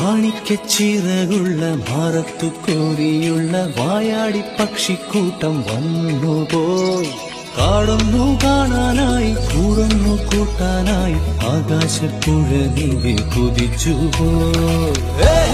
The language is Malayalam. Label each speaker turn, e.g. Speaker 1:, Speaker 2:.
Speaker 1: മാണിക്കച്ചിറകുള്ള മാറത്തു കോരിയുള്ള വായാടി പക്ഷിക്കൂട്ടം വന്നുപോയി. കാടൊന്നു കാണാനായി കൂടൊന്നു കൂട്ടാനായി ആകാശപ്പുഴ നീന്തി കുതിച്ചുപോയി.